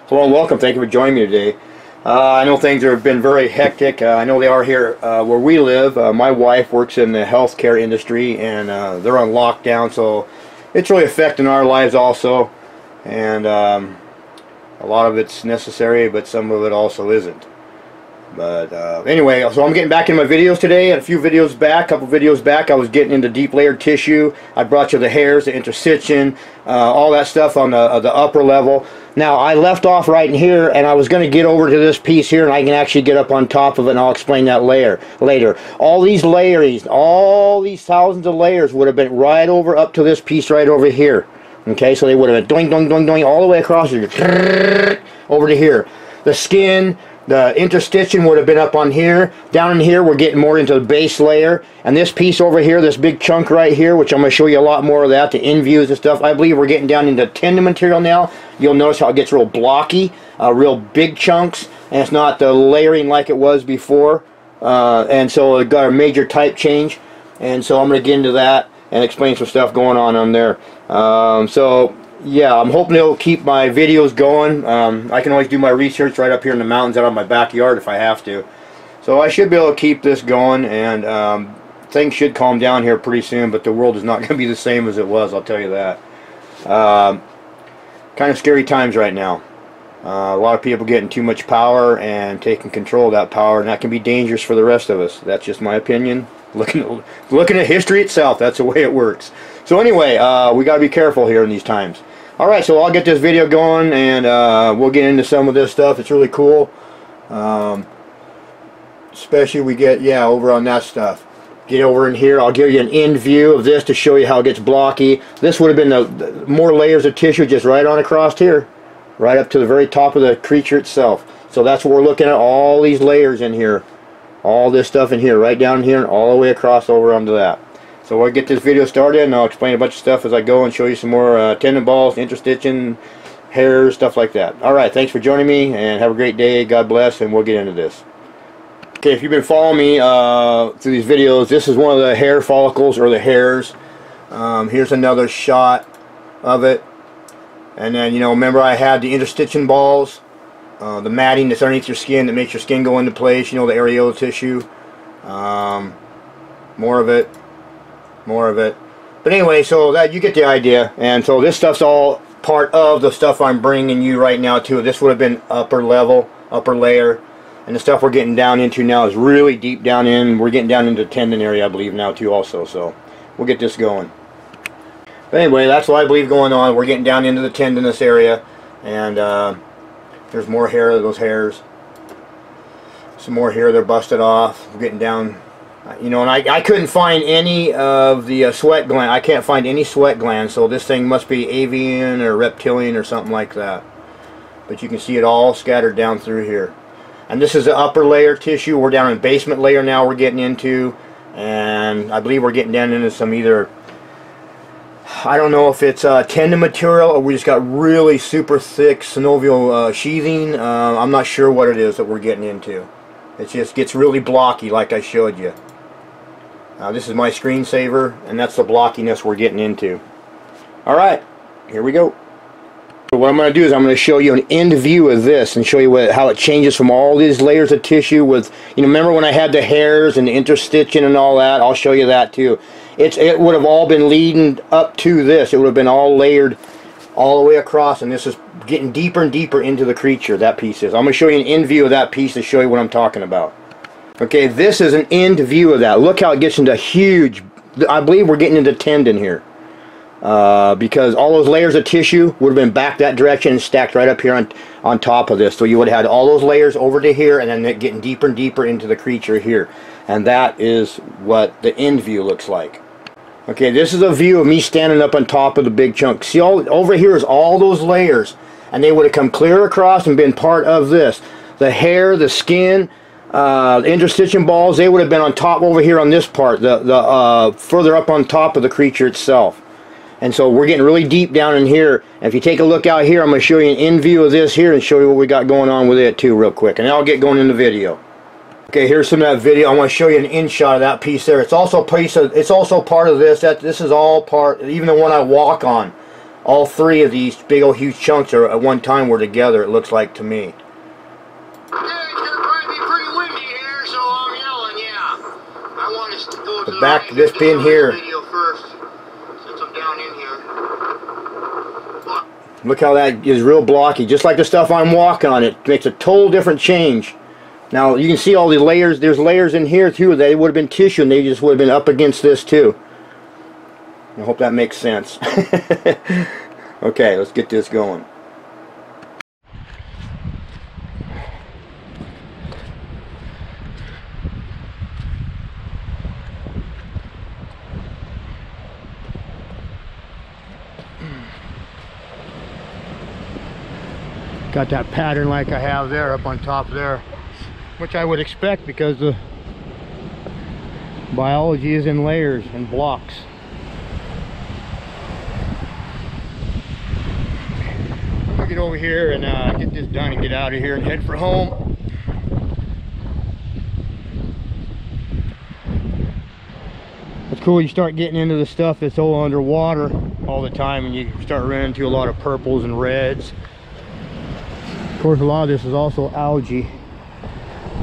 Hello and welcome. Thank you for joining me today. I know things have been very hectic. I know they are here where we live. My wife works in the healthcare industry, and they're on lockdown, so it's really affecting our lives also. And a lot of it's necessary, but some of it also isn't. But anyway, so I'm getting back in my videos today. And a couple videos back, I was getting into deep layered tissue. I brought you the hairs, the interstition, all that stuff on the upper level. Now I left off right in here, and I was going to get over to this piece here, and I can actually get up on top of it, and I'll explain that later. All these layers, all these thousands of layers would have been right over up to this piece right over here. Okay, so they would have been doing, doing, doing, doing all the way across here, over to here. The skin, the interstition would have been up on here. Down in here, we're getting more into the base layer. And this piece over here, this big chunk right here, which I'm going to show you a lot more of that, the in views and stuff. I believe we're getting down into tendon material now. You'll notice how it gets real blocky, real big chunks, and it's not the layering like it was before. And so it got a major type change. And so I'm going to get into that and explain some stuff going on there. So yeah, I'm hoping it'll keep my videos going. I can always do my research right up here in the mountains out of my backyard if I have to. So I should be able to keep this going, and things should calm down here pretty soon, but the world is not going to be the same as it was, I'll tell you that. Kind of scary times right now. A lot of people getting too much power and taking control of that power, and that can be dangerous for the rest of us. That's just my opinion. Looking at history itself, that's the way it works. So anyway, we got to be careful here in these times. Alright, so I'll get this video going, and we'll get into some of this stuff. It's really cool. Especially we get, yeah, over on that stuff. Get over in here. I'll give you an in view of this to show you how it gets blocky. This would have been the more layers of tissue just right on across here. Right up to the very top of the creature itself. So that's what we're looking at, all these layers in here. All this stuff in here, right down here, and all the way across over onto that. So we'll get this video started, and I'll explain a bunch of stuff as I go and show you some more tendon balls, interstition, hairs, stuff like that. Alright, thanks for joining me, and have a great day. God bless, and we'll get into this. Okay, if you've been following me through these videos, this is one of the hair follicles, or the hairs. Here's another shot of it. And then, you know, remember I had the interstition balls, the matting that's underneath your skin that makes your skin go into place, you know, the areola tissue. More of it. But anyway, so that you get the idea. And so this stuff's all part of the stuff I'm bringing you right now too. This would have been upper level, upper layer, and the stuff we're getting down into now is really deep down in. We're getting down into the tendon area, I believe, now too also. So we'll get this going. But anyway, that's what I believe going on. We're getting down into the tendinous area, and there's more hair of those hairs. Some more here, they're busted off. We're getting down. You know, and I couldn't find any of the sweat gland. I can't find any sweat glands, so this thing must be avian or reptilian or something like that. But you can see it all scattered down through here. And this is the upper layer tissue. We're down in basement layer now we're getting into. And I believe we're getting down into some either, I don't know if it's tendon material or we just got really super thick synovial sheathing. I'm not sure what it is that we're getting into. It just gets really blocky like I showed you. This is my screensaver, and that's the blockiness we're getting into. Alright, here we go. So what I'm going to do is I'm going to show you an end view of this and show you how it changes from all these layers of tissue with, you know, remember when I had the hairs and the interstition and all that? I'll show you that too. It would have all been leading up to this. It would have been all layered all the way across, and this is getting deeper and deeper into the creature, that piece is. I'm going to show you an end view of that piece to show you what I'm talking about. Okay, this is an end view of that. Look how it gets into huge, I believe we're getting into tendon here. Because all those layers of tissue would have been back that direction and stacked right up here on top of this. So you would have had all those layers over to here, and then getting deeper and deeper into the creature here. And that is what the end view looks like. Okay, this is a view of me standing up on top of the big chunk. See, over here is all those layers, and they would have come clear across and been part of this. The hair, the skin, the interstition balls, they would have been on top over here on this part, the further up on top of the creature itself. And so we're getting really deep down in here. And if you take a look out here, I'm going to show you an in view of this here and show you what we got going on with it too real quick. And then I'll get going in the video. Okay, here's some of that video. I want to show you an in shot of that piece there. It's also part of this. This is all part, even the one I walk on. all three of these big old huge chunks are at one time were together, it looks like to me. But back to this bin here. Look how that is real blocky, just like the stuff I'm walking on. It makes a total different change. Now you can see all the layers. There's layers in here too. They would have been tissue, and they just would have been up against this too. I hope that makes sense. Okay, let's get this going. Got that pattern like I have there up on top there, which I would expect because the biology is in layers and blocks. I'm gonna get over here and get this done and get out of here and head for home. It's cool, you start getting into the stuff that's all underwater all the time, and you start running into a lot of purples and reds. Of course, a lot of this is also algae,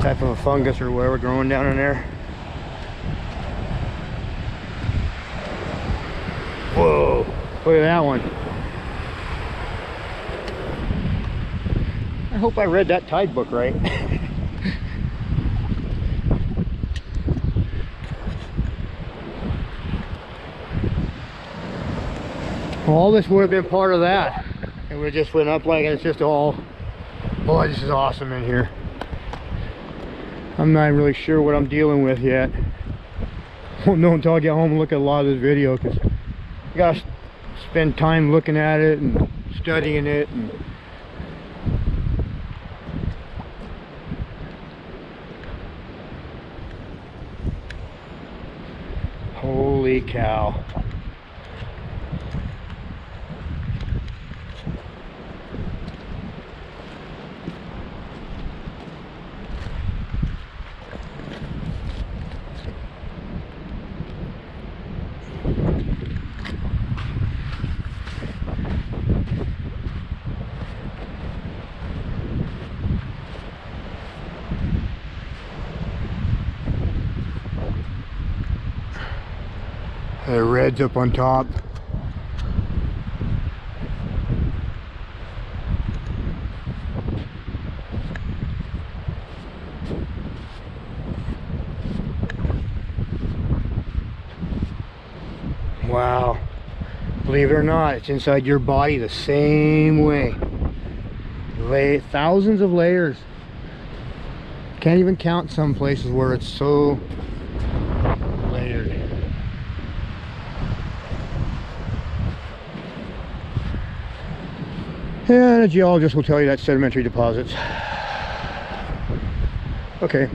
type of a fungus or whatever growing down in there. Whoa, look at that one. I hope I read that tide book right. Well, all this would have been part of that. And we just went up like it's just all, boy, this is awesome in here. I'm not really sure what I'm dealing with yet. Won't know until I get home and look at a lot of this video, because you gotta spend time looking at it and studying it. And holy cow. The red's up on top. Wow. Believe it or not, it's inside your body the same way. Thousands of layers. Can't even count some places where it's so layered. And a geologist will tell you that's sedimentary deposits. Okay.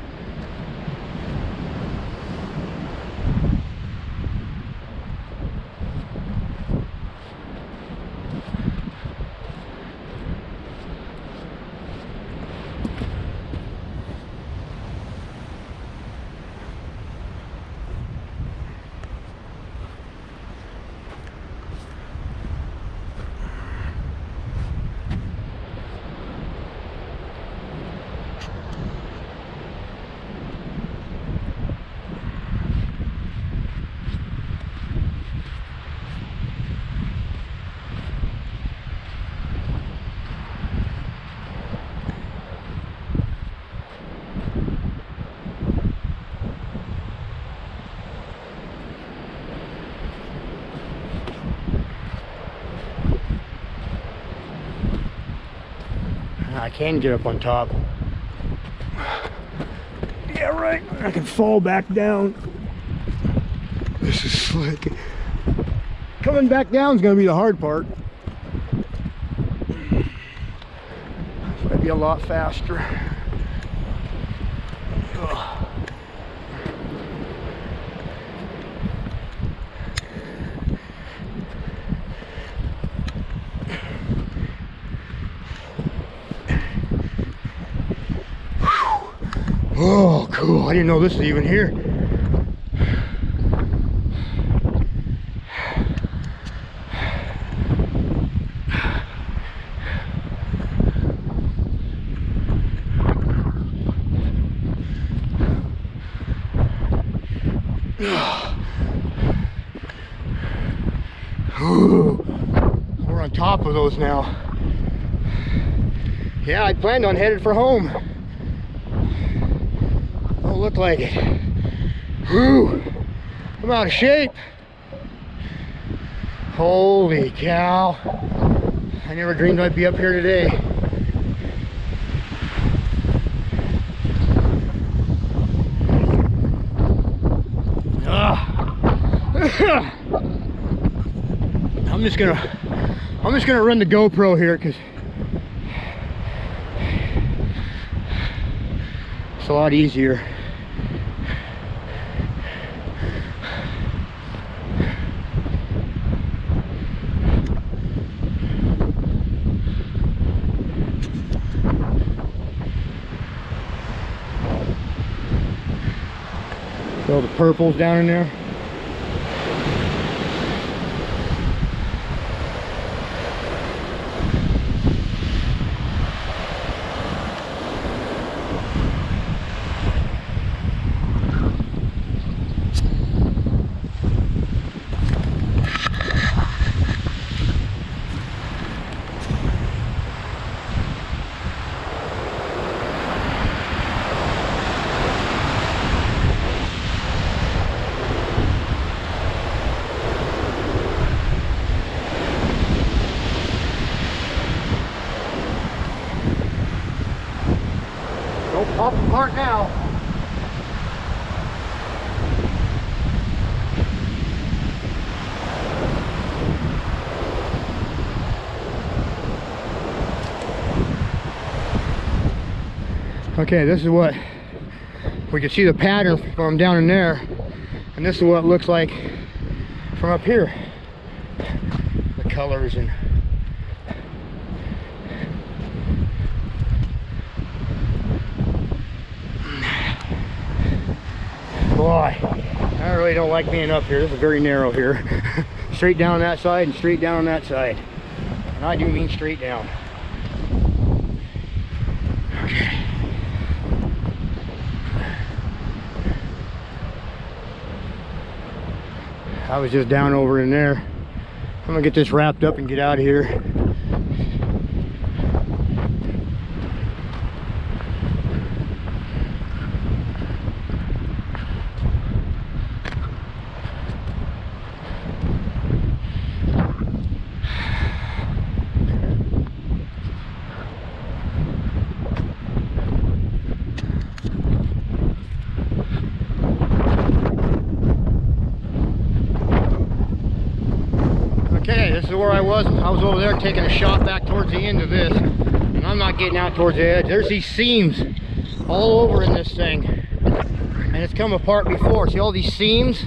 I can get up on top. Yeah, right. I can fall back down. This is slick. Coming back down is going to be the hard part. This might be a lot faster. Ugh. Oh, cool. I didn't know this was even here. We're on top of those now. Yeah, I planned on headed for home. Don't look like it. Whew. I'm out of shape. Holy cow. I never dreamed I'd be up here today. I'm just gonna run the GoPro here because it's a lot easier. So the purple's down in there. Don't pop apart now. Okay, this is what we can see the pattern from down in there, and this is what it looks like from up here. The colors and boy, I really don't like being up here. This is very narrow here. Straight down on that side and straight down on that side. And I do mean straight down. Okay. I was just down over in there. I'm gonna get this wrapped up and get out of here. Okay, this is where I was. I was over there taking a shot back towards the end of this, and I'm not getting out towards the edge. There's these seams all over in this thing, and it's come apart before. See all these seams?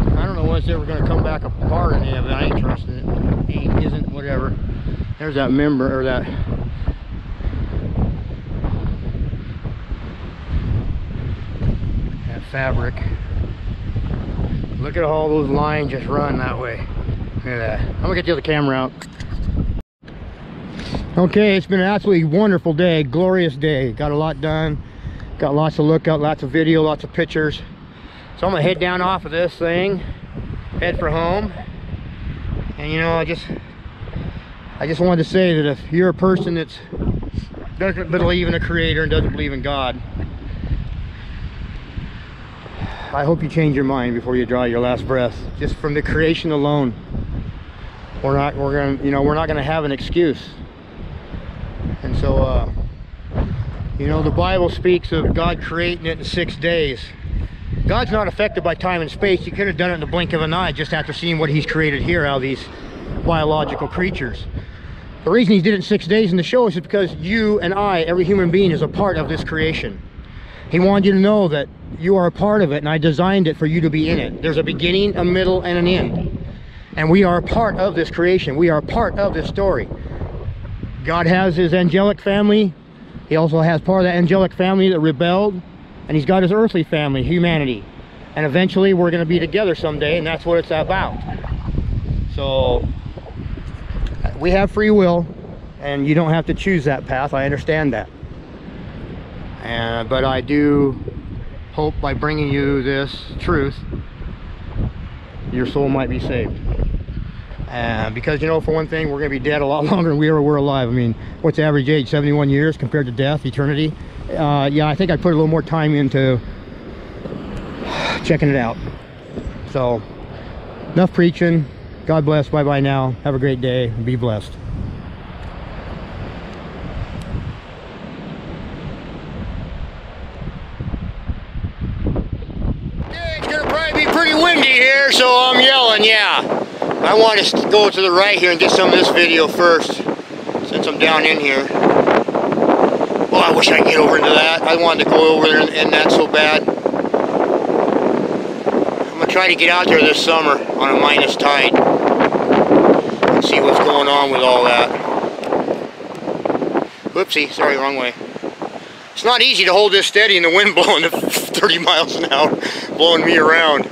I don't know when it's ever going to come back apart or any of it. I ain't trusting it. Ain't, isn't, whatever. There's that member, or that fabric. Look at all those lines just run that way. Look at that. I'm gonna get the other camera out. Okay, it's been an absolutely wonderful day, glorious day. Got a lot done, got lots to look at, lots of video, lots of pictures. So I'm gonna head down off of this thing, head for home. And you know, I just wanted to say that if you're a person that doesn't believe in a creator and doesn't believe in God, I hope you change your mind before you draw your last breath. Just from the creation alone, we're not gonna have an excuse. And so, you know, the Bible speaks of God creating it in 6 days. God's not affected by time and space. He could have done it in the blink of an eye just after seeing what he's created here out of these biological creatures. The reason he did it in 6 days in the show is because you and I, every human being, is a part of this creation. He wanted you to know that you are a part of it, and I designed it for you to be in it. There's a beginning, a middle, and an end. And we are a part of this creation. We are a part of this story. God has his angelic family. He also has part of that angelic family that rebelled. And he's got his earthly family, humanity. And eventually we're going to be together someday, and that's what it's about. So we have free will, and you don't have to choose that path. I understand that. But I do hope by bringing you this truth, your soul might be saved. Because, you know, for one thing, we're going to be dead a lot longer than we ever were alive. I mean, what's the average age? 71 years compared to death, eternity. Yeah, I think I put a little more time into checking it out. So, enough preaching. God bless. Bye-bye now. Have a great day. Be blessed. It's going to probably be pretty windy here, so I'm yelling, yeah. I want to go to the right here and get some of this video first, since I'm down in here. Oh, I wish I could get over into that. I wanted to go over there and end that so bad. I'm going to try to get out there this summer on a minus tide and see what's going on with all that. Whoopsie, sorry, wrong way. It's not easy to hold this steady and the wind blowing at 30 miles an hour, blowing me around.